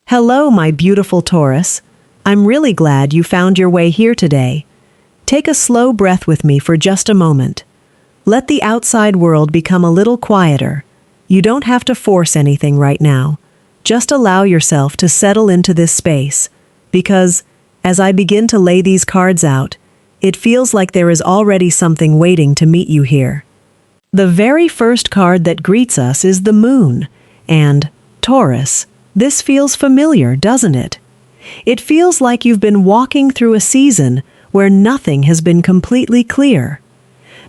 Hello, my beautiful Taurus. I'm really glad you found your way here today. Take a slow breath with me for just a moment. Let the outside world become a little quieter. You don't have to force anything right now. Just allow yourself to settle into this space, because, as I begin to lay these cards out, it feels like there is already something waiting to meet you here. The very first card that greets us is the Moon, and, Taurus, this feels familiar, doesn't it? It feels like you've been walking through a season where nothing has been completely clear.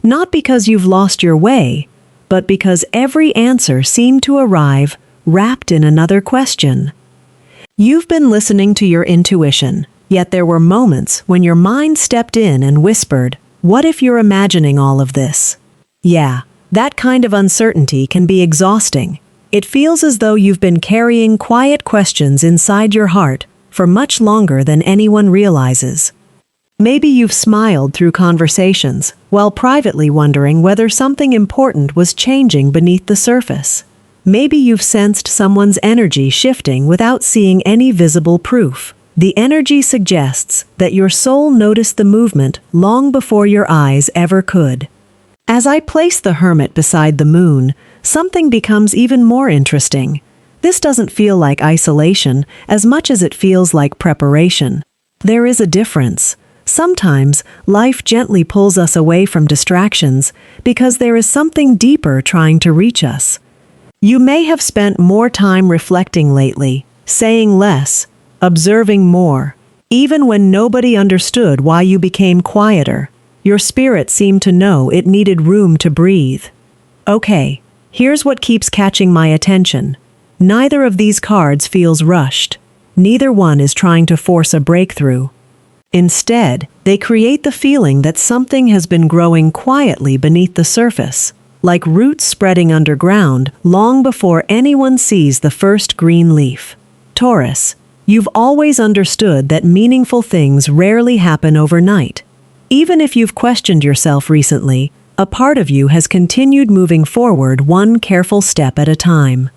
Not because you've lost your way, but because every answer seemed to arrive wrapped in another question. You've been listening to your intuition, yet there were moments when your mind stepped in and whispered, "What if you're imagining all of this?" Yeah, that kind of uncertainty can be exhausting. It feels as though you've been carrying quiet questions inside your heart for much longer than anyone realizes. Maybe you've smiled through conversations while privately wondering whether something important was changing beneath the surface. Maybe you've sensed someone's energy shifting without seeing any visible proof. The energy suggests that your soul noticed the movement long before your eyes ever could. As I place the Hermit beside the Moon, something becomes even more interesting. This doesn't feel like isolation as much as it feels like preparation. There is a difference. Sometimes life gently pulls us away from distractions because there is something deeper trying to reach us. You may have spent more time reflecting lately, saying less, observing more. Even when nobody understood why you became quieter, your spirit seemed to know it needed room to breathe. Okay, here's what keeps catching my attention. Neither of these cards feels rushed. Neither one is trying to force a breakthrough. Instead, they create the feeling that something has been growing quietly beneath the surface, like roots spreading underground long before anyone sees the first green leaf. Taurus, you've always understood that meaningful things rarely happen overnight. Even if you've questioned yourself recently, a part of you has continued moving forward one careful step at a time.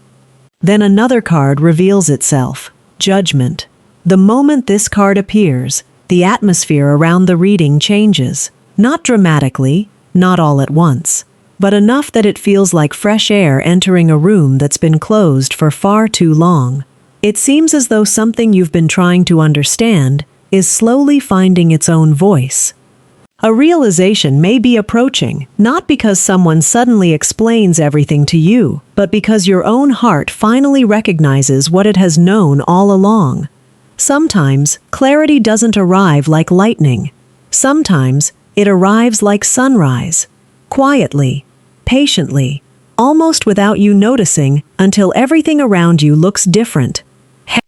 Then another card reveals itself, Judgment. The moment this card appears, the atmosphere around the reading changes. Not dramatically, not all at once, but enough that it feels like fresh air entering a room that's been closed for far too long. It seems as though something you've been trying to understand is slowly finding its own voice. A realization may be approaching, not because someone suddenly explains everything to you, but because your own heart finally recognizes what it has known all along. Sometimes, clarity doesn't arrive like lightning. Sometimes, it arrives like sunrise. Quietly, patiently, almost without you noticing, until everything around you looks different.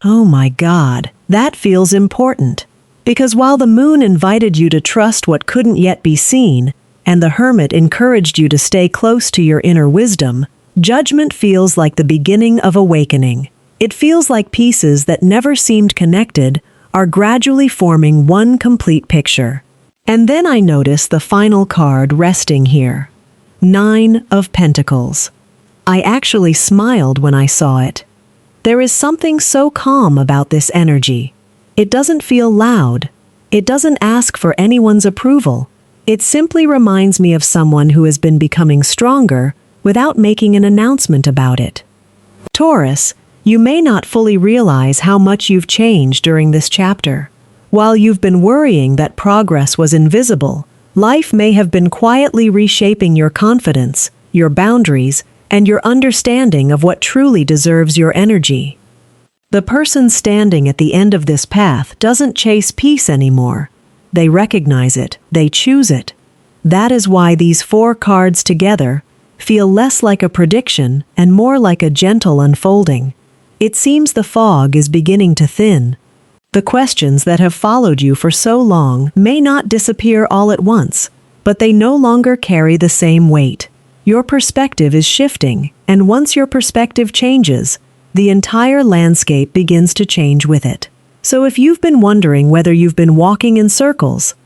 Oh my God, that feels important. Because while the Moon invited you to trust what couldn't yet be seen, and the Hermit encouraged you to stay close to your inner wisdom, Judgment feels like the beginning of awakening. It feels like pieces that never seemed connected are gradually forming one complete picture. And then I notice the final card resting here. 9 of Pentacles. I actually smiled when I saw it. There is something so calm about this energy. It doesn't feel loud. It doesn't ask for anyone's approval. It simply reminds me of someone who has been becoming stronger without making an announcement about it. Taurus, you may not fully realize how much you've changed during this chapter. While you've been worrying that progress was invisible, life may have been quietly reshaping your confidence, your boundaries, and your understanding of what truly deserves your energy. The person standing at the end of this path doesn't chase peace anymore. They recognize it, they choose it. That is why these 4 cards together feel less like a prediction and more like a gentle unfolding. It seems the fog is beginning to thin. The questions that have followed you for so long may not disappear all at once, but they no longer carry the same weight. Your perspective is shifting, and once your perspective changes, the entire landscape begins to change with it. So if you've been wondering whether you've been walking in circles,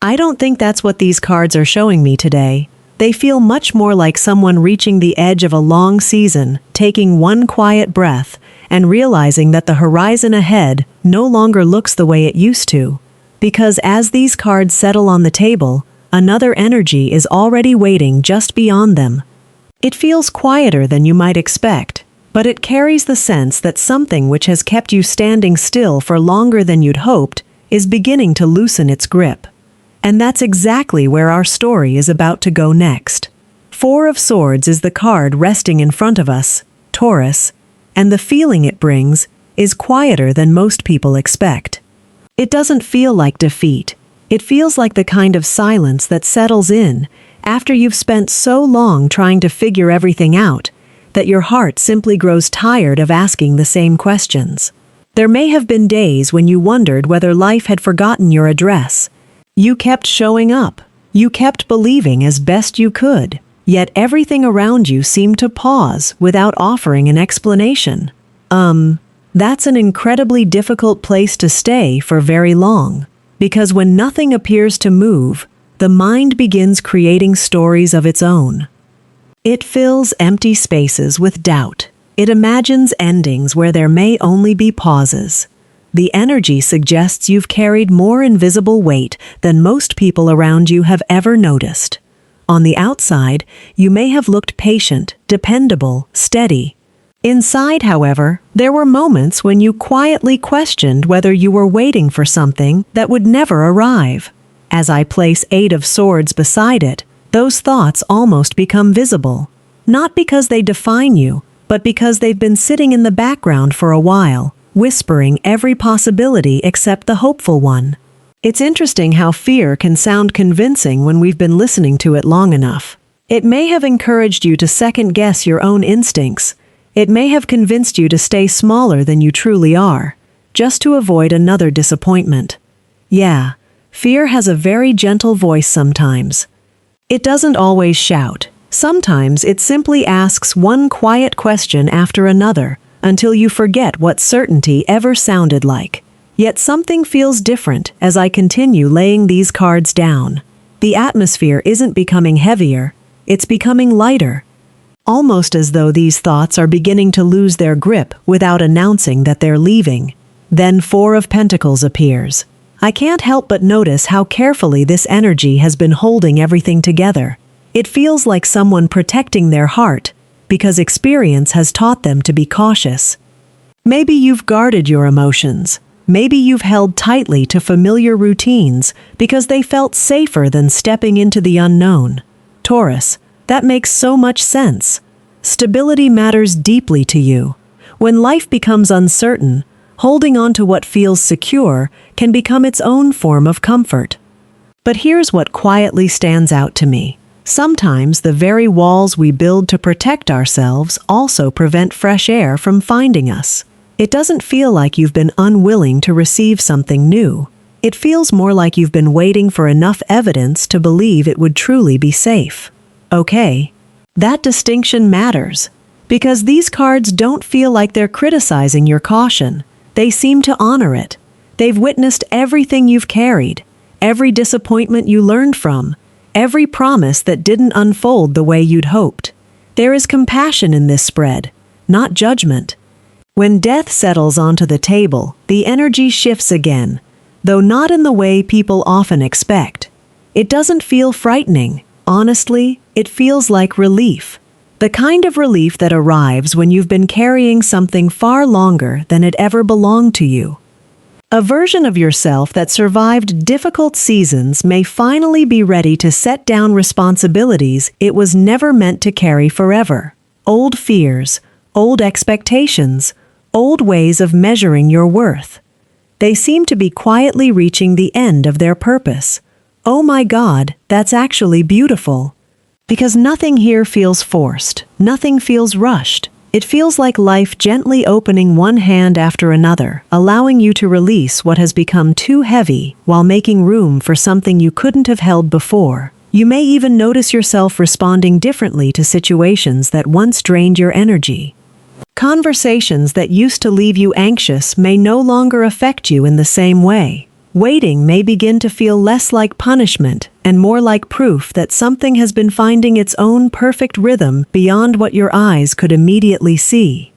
I don't think that's what these cards are showing me today. They feel much more like someone reaching the edge of a long season, taking one quiet breath, and realizing that the horizon ahead no longer looks the way it used to. Because as these cards settle on the table, another energy is already waiting just beyond them. It feels quieter than you might expect, but it carries the sense that something which has kept you standing still for longer than you'd hoped is beginning to loosen its grip. And that's exactly where our story is about to go next. Four of Swords is the card resting in front of us, Taurus, and the feeling it brings is quieter than most people expect. It doesn't feel like defeat. It feels like the kind of silence that settles in after you've spent so long trying to figure everything out that your heart simply grows tired of asking the same questions. There may have been days when you wondered whether life had forgotten your address. You kept showing up. You kept believing as best you could. Yet everything around you seemed to pause without offering an explanation. That's an incredibly difficult place to stay for very long. Because when nothing appears to move, the mind begins creating stories of its own. It fills empty spaces with doubt. It imagines endings where there may only be pauses. The energy suggests you've carried more invisible weight than most people around you have ever noticed. On the outside, you may have looked patient, dependable, steady. Inside, however, there were moments when you quietly questioned whether you were waiting for something that would never arrive. As I place 8 of Swords beside it, those thoughts almost become visible. Not because they define you, but because they've been sitting in the background for a while, whispering every possibility except the hopeful one. It's interesting how fear can sound convincing when we've been listening to it long enough. It may have encouraged you to second-guess your own instincts. It may have convinced you to stay smaller than you truly are, just to avoid another disappointment. Yeah, fear has a very gentle voice sometimes. It doesn't always shout. Sometimes it simply asks one quiet question after another, until you forget what certainty ever sounded like. Yet something feels different as I continue laying these cards down. The atmosphere isn't becoming heavier, it's becoming lighter. Almost as though these thoughts are beginning to lose their grip without announcing that they're leaving. Then 4 of Pentacles appears. I can't help but notice how carefully this energy has been holding everything together. It feels like someone protecting their heart, because experience has taught them to be cautious. Maybe you've guarded your emotions. Maybe you've held tightly to familiar routines because they felt safer than stepping into the unknown. Taurus, that makes so much sense. Stability matters deeply to you. When life becomes uncertain, holding on to what feels secure can become its own form of comfort. But here's what quietly stands out to me. Sometimes the very walls we build to protect ourselves also prevent fresh air from finding us. It doesn't feel like you've been unwilling to receive something new. It feels more like you've been waiting for enough evidence to believe it would truly be safe. Okay, that distinction matters, because these cards don't feel like they're criticizing your caution. They seem to honor it. They've witnessed everything you've carried, every disappointment you learned from, every promise that didn't unfold the way you'd hoped. There is compassion in this spread, not judgment. When death settles onto the table, the energy shifts again, though not in the way people often expect. It doesn't feel frightening. Honestly, it feels like relief. The kind of relief that arrives when you've been carrying something far longer than it ever belonged to you. A version of yourself that survived difficult seasons may finally be ready to set down responsibilities it was never meant to carry forever. Old fears, old expectations, old ways of measuring your worth. They seem to be quietly reaching the end of their purpose. Oh my God, that's actually beautiful. Because nothing here feels forced, nothing feels rushed. It feels like life gently opening one hand after another, allowing you to release what has become too heavy while making room for something you couldn't have held before. You may even notice yourself responding differently to situations that once drained your energy. Conversations that used to leave you anxious may no longer affect you in the same way. Waiting may begin to feel less like punishment and more like proof that something has been finding its own perfect rhythm beyond what your eyes could immediately see.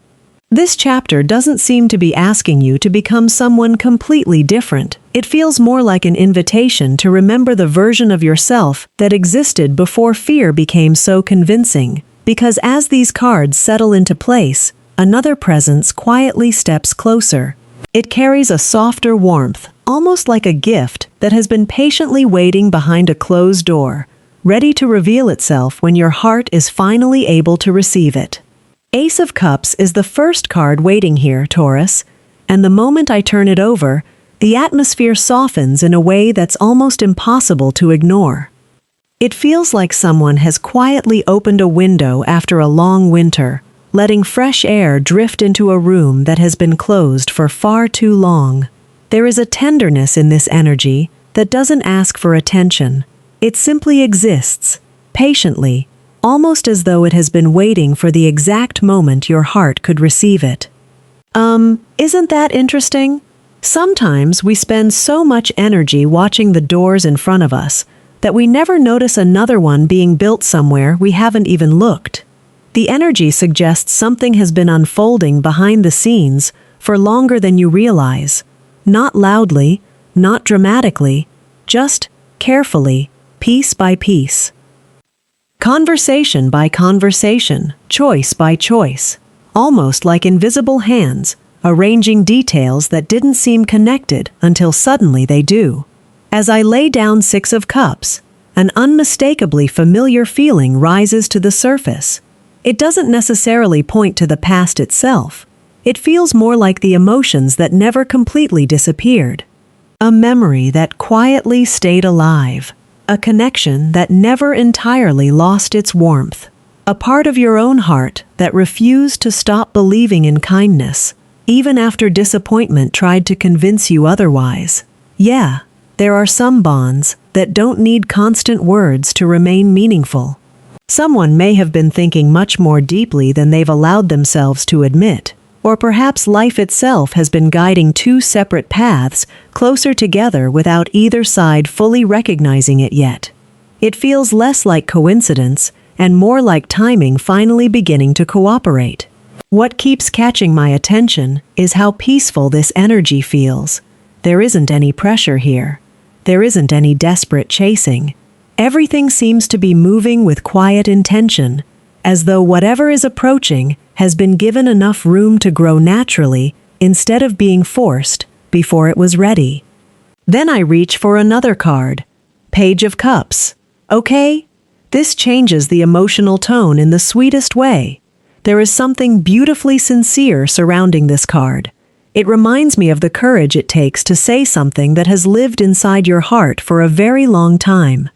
This chapter doesn't seem to be asking you to become someone completely different. It feels more like an invitation to remember the version of yourself that existed before fear became so convincing. Because as these cards settle into place, another presence quietly steps closer. It carries a softer warmth, almost like a gift that has been patiently waiting behind a closed door, ready to reveal itself when your heart is finally able to receive it. Ace of Cups is the first card waiting here, Taurus, and the moment I turn it over, the atmosphere softens in a way that's almost impossible to ignore. It feels like someone has quietly opened a window after a long winter, letting fresh air drift into a room that has been closed for far too long. There is a tenderness in this energy that doesn't ask for attention. It simply exists, patiently, almost as though it has been waiting for the exact moment your heart could receive it. Isn't that interesting? Sometimes we spend so much energy watching the doors in front of us that we never notice another one being built somewhere we haven't even looked. The energy suggests something has been unfolding behind the scenes for longer than you realize. Not loudly, not dramatically, just carefully, piece by piece. Conversation by conversation, choice by choice, almost like invisible hands, arranging details that didn't seem connected until suddenly they do. As I lay down Six of Cups, an unmistakably familiar feeling rises to the surface. It doesn't necessarily point to the past itself. It feels more like the emotions that never completely disappeared. A memory that quietly stayed alive. A connection that never entirely lost its warmth. A part of your own heart that refused to stop believing in kindness, even after disappointment tried to convince you otherwise. Yeah, there are some bonds that don't need constant words to remain meaningful. Someone may have been thinking much more deeply than they've allowed themselves to admit. Or perhaps life itself has been guiding two separate paths closer together without either side fully recognizing it yet. It feels less like coincidence and more like timing finally beginning to cooperate. What keeps catching my attention is how peaceful this energy feels. There isn't any pressure here. There isn't any desperate chasing. Everything seems to be moving with quiet intention, as though whatever is approaching has been given enough room to grow naturally instead of being forced before it was ready. Then I reach for another card, Page of Cups. Okay? This changes the emotional tone in the sweetest way. There is something beautifully sincere surrounding this card. It reminds me of the courage it takes to say something that has lived inside your heart for a very long time.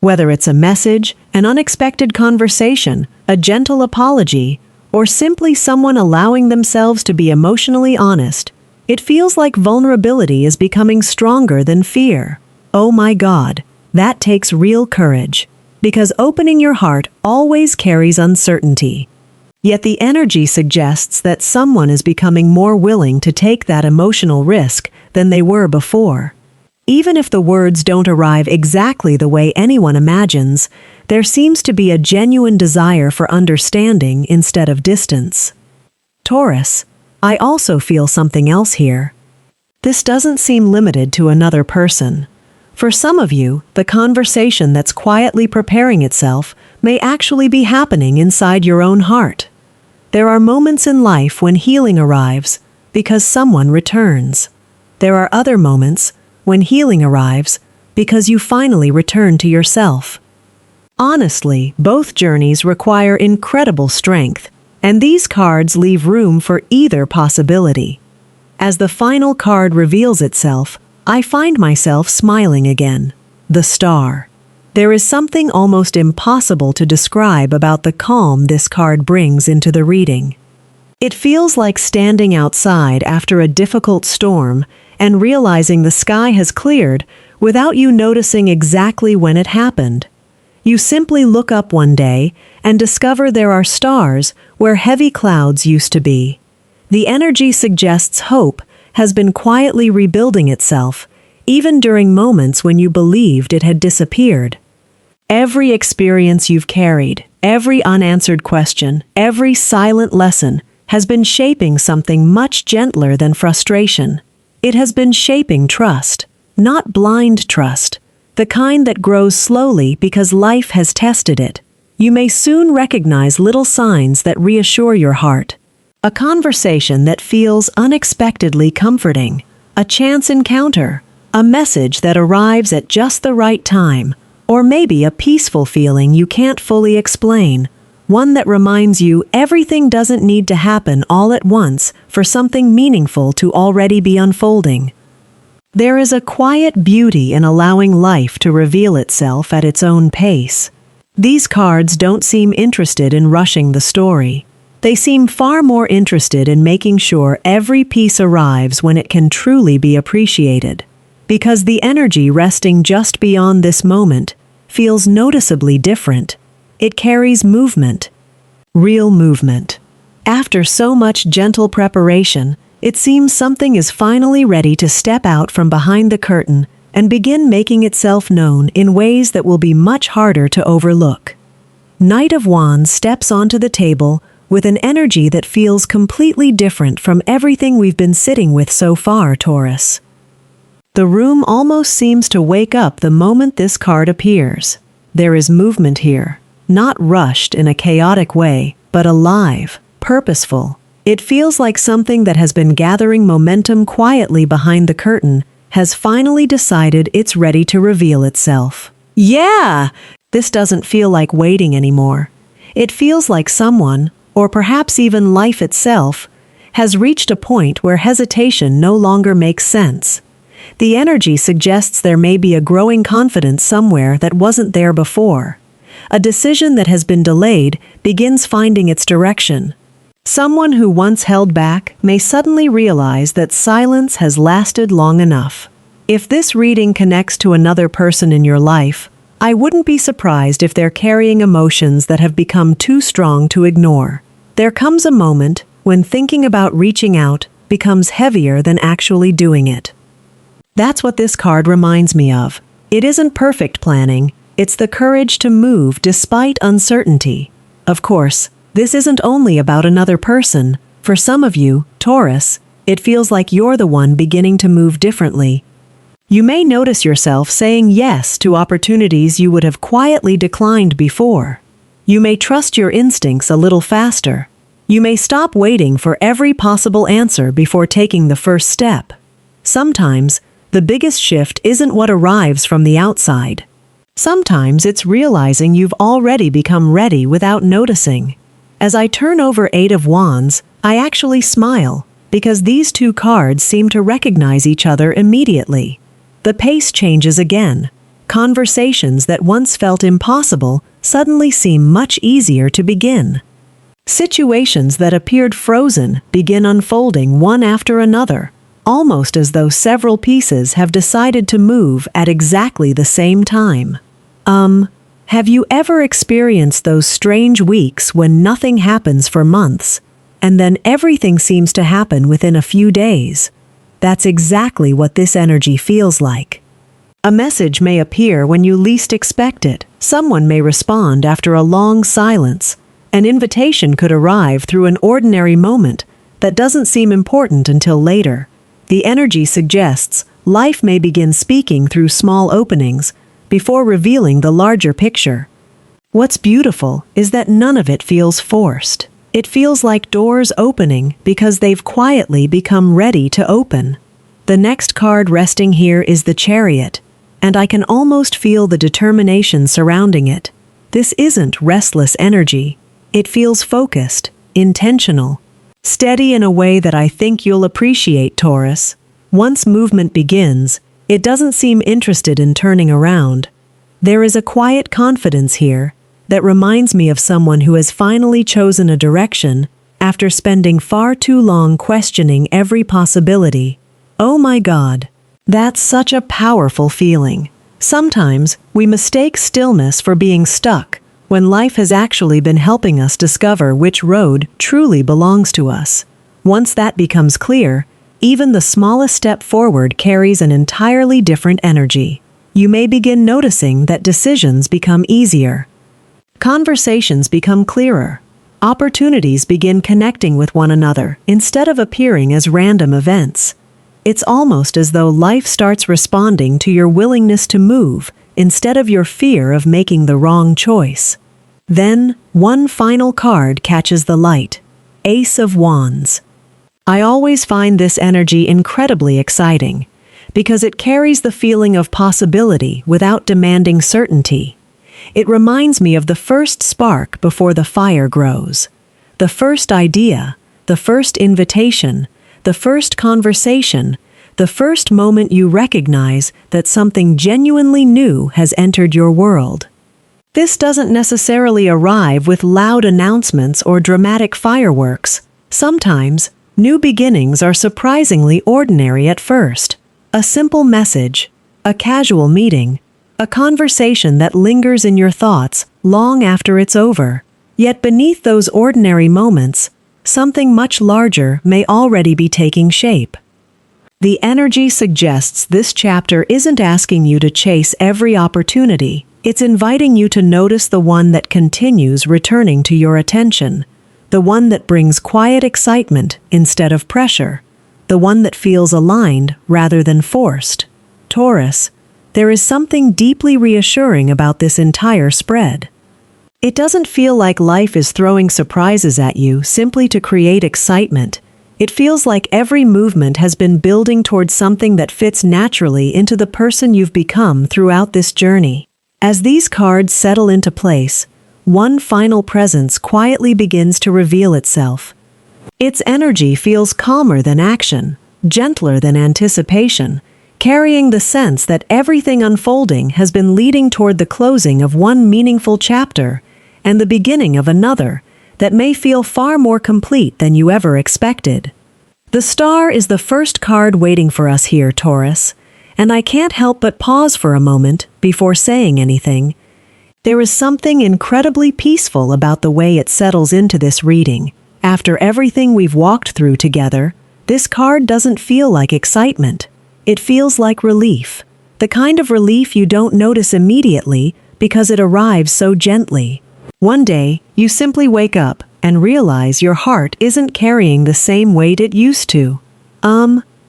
Whether it's a message, an unexpected conversation, a gentle apology, or simply someone allowing themselves to be emotionally honest, it feels like vulnerability is becoming stronger than fear. Oh my God, that takes real courage, because opening your heart always carries uncertainty. Yet the energy suggests that someone is becoming more willing to take that emotional risk than they were before. Even if the words don't arrive exactly the way anyone imagines, there seems to be a genuine desire for understanding instead of distance. Taurus, I also feel something else here. This doesn't seem limited to another person. For some of you, the conversation that's quietly preparing itself may actually be happening inside your own heart. There are moments in life when healing arrives because someone returns. There are other moments when healing arrives because you finally return to yourself. Honestly, both journeys require incredible strength, and these cards leave room for either possibility. As the final card reveals itself, I find myself smiling again. The Star. There is something almost impossible to describe about the calm this card brings into the reading. It feels like standing outside after a difficult storm and realizing the sky has cleared without you noticing exactly when it happened. You simply look up one day and discover there are stars where heavy clouds used to be. The energy suggests hope has been quietly rebuilding itself, even during moments when you believed it had disappeared. Every experience you've carried, every unanswered question, every silent lesson has been shaping something much gentler than frustration. It has been shaping trust, not blind trust, the kind that grows slowly because life has tested it. You may soon recognize little signs that reassure your heart. A conversation that feels unexpectedly comforting, a chance encounter, a message that arrives at just the right time, or maybe a peaceful feeling you can't fully explain, one that reminds you everything doesn't need to happen all at once for something meaningful to already be unfolding. There is a quiet beauty in allowing life to reveal itself at its own pace. These cards don't seem interested in rushing the story. They seem far more interested in making sure every piece arrives when it can truly be appreciated. Because the energy resting just beyond this moment feels noticeably different. It carries movement. Real movement. After so much gentle preparation, it seems something is finally ready to step out from behind the curtain and begin making itself known in ways that will be much harder to overlook. Knight of Wands steps onto the table with an energy that feels completely different from everything we've been sitting with so far, Taurus. The room almost seems to wake up the moment this card appears. There is movement here, not rushed in a chaotic way, but alive, purposeful. It feels like something that has been gathering momentum quietly behind the curtain has finally decided it's ready to reveal itself. Yeah! This doesn't feel like waiting anymore. It feels like someone, or perhaps even life itself, has reached a point where hesitation no longer makes sense. The energy suggests there may be a growing confidence somewhere that wasn't there before. A decision that has been delayed begins finding its direction. Someone who once held back may suddenly realize that silence has lasted long enough. If this reading connects to another person in your life, I wouldn't be surprised if they're carrying emotions that have become too strong to ignore. There comes a moment when thinking about reaching out becomes heavier than actually doing it. That's what this card reminds me of. It isn't perfect planning, it's the courage to move despite uncertainty. Of course, this isn't only about another person. For some of you, Taurus, it feels like you're the one beginning to move differently. You may notice yourself saying yes to opportunities you would have quietly declined before. You may trust your instincts a little faster. You may stop waiting for every possible answer before taking the first step. Sometimes, the biggest shift isn't what arrives from the outside. Sometimes it's realizing you've already become ready without noticing. As I turn over Eight of Wands, I actually smile, because these two cards seem to recognize each other immediately. The pace changes again. Conversations that once felt impossible suddenly seem much easier to begin. Situations that appeared frozen begin unfolding one after another, almost as though several pieces have decided to move at exactly the same time. Have you ever experienced those strange weeks when nothing happens for months, and then everything seems to happen within a few days? That's exactly what this energy feels like. A message may appear when you least expect it. Someone may respond after a long silence. An invitation could arrive through an ordinary moment that doesn't seem important until later. The energy suggests life may begin speaking through small openings before revealing the larger picture. What's beautiful is that none of it feels forced. It feels like doors opening because they've quietly become ready to open. The next card resting here is the Chariot, and I can almost feel the determination surrounding it. This isn't restless energy. It feels focused, intentional, steady in a way that I think you'll appreciate, Taurus. Once movement begins, it doesn't seem interested in turning around. There is a quiet confidence here that reminds me of someone who has finally chosen a direction after spending far too long questioning every possibility. Oh my God, that's such a powerful feeling. Sometimes we mistake stillness for being stuck, when life has actually been helping us discover which road truly belongs to us. Once that becomes clear, even the smallest step forward carries an entirely different energy. You may begin noticing that decisions become easier. Conversations become clearer. Opportunities begin connecting with one another instead of appearing as random events. It's almost as though life starts responding to your willingness to move instead of your fear of making the wrong choice. Then, one final card catches the light: Ace of Wands. I always find this energy incredibly exciting because it carries the feeling of possibility without demanding certainty. It reminds me of the first spark before the fire grows, the first idea, the first invitation, the first conversation, the first moment you recognize that something genuinely new has entered your world. This doesn't necessarily arrive with loud announcements or dramatic fireworks. Sometimes, new beginnings are surprisingly ordinary at first. A simple message, a casual meeting, a conversation that lingers in your thoughts long after it's over. Yet beneath those ordinary moments, something much larger may already be taking shape. The energy suggests this chapter isn't asking you to chase every opportunity. It's inviting you to notice the one that continues returning to your attention, the one that brings quiet excitement instead of pressure, the one that feels aligned rather than forced. Taurus, there is something deeply reassuring about this entire spread. It doesn't feel like life is throwing surprises at you simply to create excitement. It feels like every movement has been building towards something that fits naturally into the person you've become throughout this journey. As these cards settle into place, one final presence quietly begins to reveal itself. Its energy feels calmer than action, gentler than anticipation, carrying the sense that everything unfolding has been leading toward the closing of one meaningful chapter and the beginning of another that may feel far more complete than you ever expected. The star is the first card waiting for us here, Taurus, and I can't help but pause for a moment before saying anything. There is something incredibly peaceful about the way it settles into this reading. After everything we've walked through together, this card doesn't feel like excitement. It feels like relief. The kind of relief you don't notice immediately because it arrives so gently. One day, you simply wake up and realize your heart isn't carrying the same weight it used to.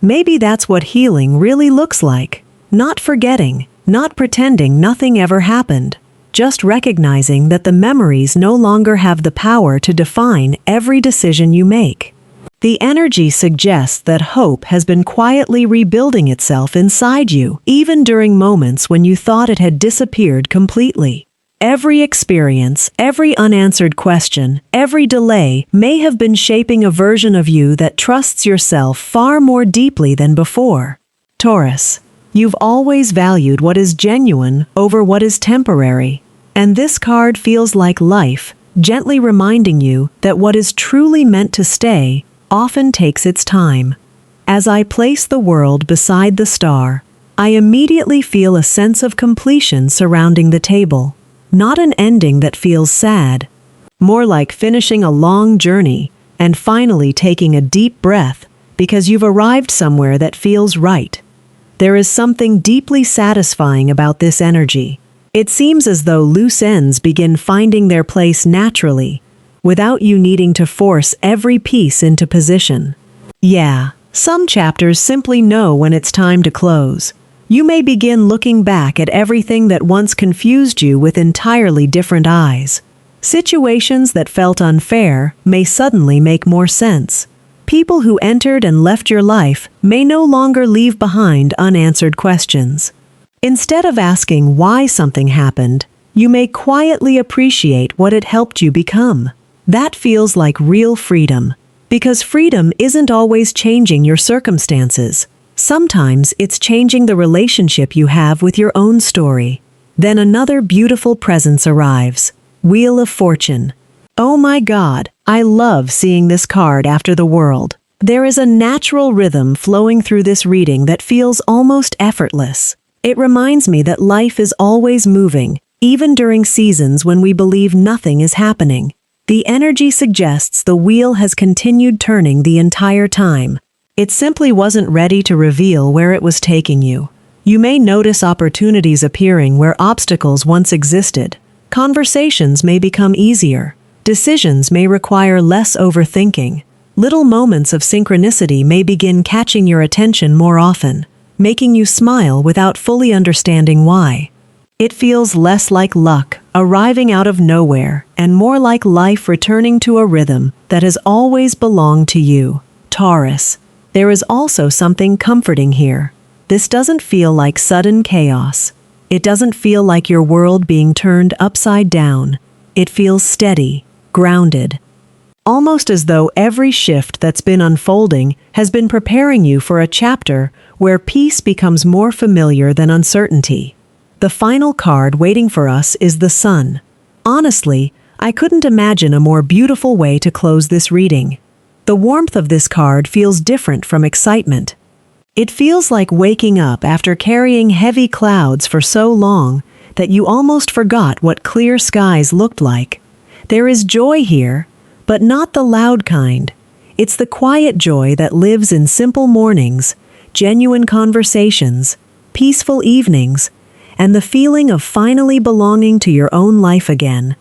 Maybe that's what healing really looks like. Not forgetting, not pretending nothing ever happened. Just recognizing that the memories no longer have the power to define every decision you make. The energy suggests that hope has been quietly rebuilding itself inside you, even during moments when you thought it had disappeared completely. Every experience, every unanswered question, every delay may have been shaping a version of you that trusts yourself far more deeply than before. Taurus, you've always valued what is genuine over what is temporary, and this card feels like life, gently reminding you that what is truly meant to stay often takes its time. As I place the world beside the star, I immediately feel a sense of completion surrounding the table. Not an ending that feels sad, more like finishing a long journey and finally taking a deep breath because you've arrived somewhere that feels right. There is something deeply satisfying about this energy. It seems as though loose ends begin finding their place naturally, without you needing to force every piece into position. Yeah, some chapters simply know when it's time to close. You may begin looking back at everything that once confused you with entirely different eyes. Situations that felt unfair may suddenly make more sense. People who entered and left your life may no longer leave behind unanswered questions. Instead of asking why something happened, you may quietly appreciate what it helped you become. That feels like real freedom, because freedom isn't always changing your circumstances. Sometimes it's changing the relationship you have with your own story. Then another beautiful presence arrives. Wheel of Fortune. Oh my God, I love seeing this card after the world. There is a natural rhythm flowing through this reading that feels almost effortless. It reminds me that life is always moving, even during seasons when we believe nothing is happening. The energy suggests the wheel has continued turning the entire time. It simply wasn't ready to reveal where it was taking you. You may notice opportunities appearing where obstacles once existed. Conversations may become easier. Decisions may require less overthinking. Little moments of synchronicity may begin catching your attention more often, making you smile without fully understanding why. It feels less like luck, arriving out of nowhere, and more like life returning to a rhythm that has always belonged to you. Taurus, there is also something comforting here. This doesn't feel like sudden chaos. It doesn't feel like your world being turned upside down. It feels steady, grounded. Almost as though every shift that's been unfolding has been preparing you for a chapter where peace becomes more familiar than uncertainty. The final card waiting for us is the Sun. Honestly, I couldn't imagine a more beautiful way to close this reading. The warmth of this card feels different from excitement. It feels like waking up after carrying heavy clouds for so long that you almost forgot what clear skies looked like. There is joy here, but not the loud kind. It's the quiet joy that lives in simple mornings, genuine conversations, peaceful evenings, and the feeling of finally belonging to your own life again.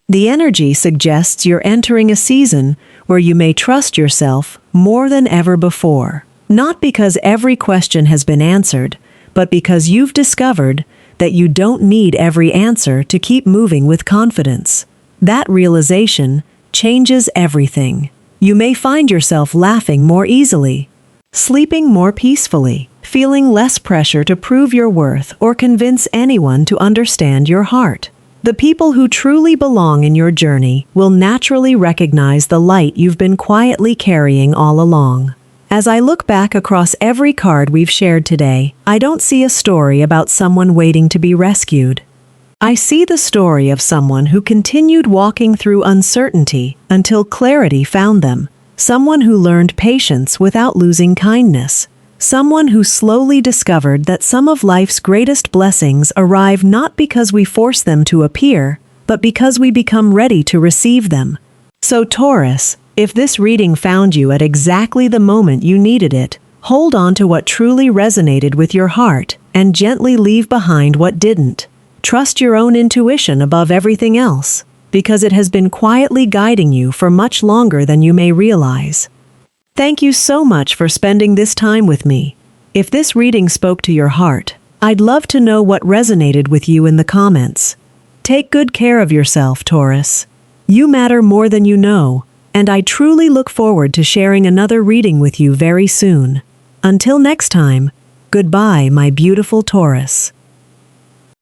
The energy suggests you're entering a season where you may trust yourself more than ever before. Not because every question has been answered, but because you've discovered that you don't need every answer to keep moving with confidence. That realization changes everything. You may find yourself laughing more easily, sleeping more peacefully, feeling less pressure to prove your worth or convince anyone to understand your heart. The people who truly belong in your journey will naturally recognize the light you've been quietly carrying all along. As I look back across every card we've shared today, I don't see a story about someone waiting to be rescued. I see the story of someone who continued walking through uncertainty until clarity found them. Someone who learned patience without losing kindness. Someone who slowly discovered that some of life's greatest blessings arrive not because we force them to appear, but because we become ready to receive them. So Taurus, if this reading found you at exactly the moment you needed it, hold on to what truly resonated with your heart and gently leave behind what didn't. Trust your own intuition above everything else, because it has been quietly guiding you for much longer than you may realize. Thank you so much for spending this time with me. If this reading spoke to your heart, I'd love to know what resonated with you in the comments. Take good care of yourself, Taurus. You matter more than you know, and I truly look forward to sharing another reading with you very soon. Until next time, goodbye, my beautiful Taurus.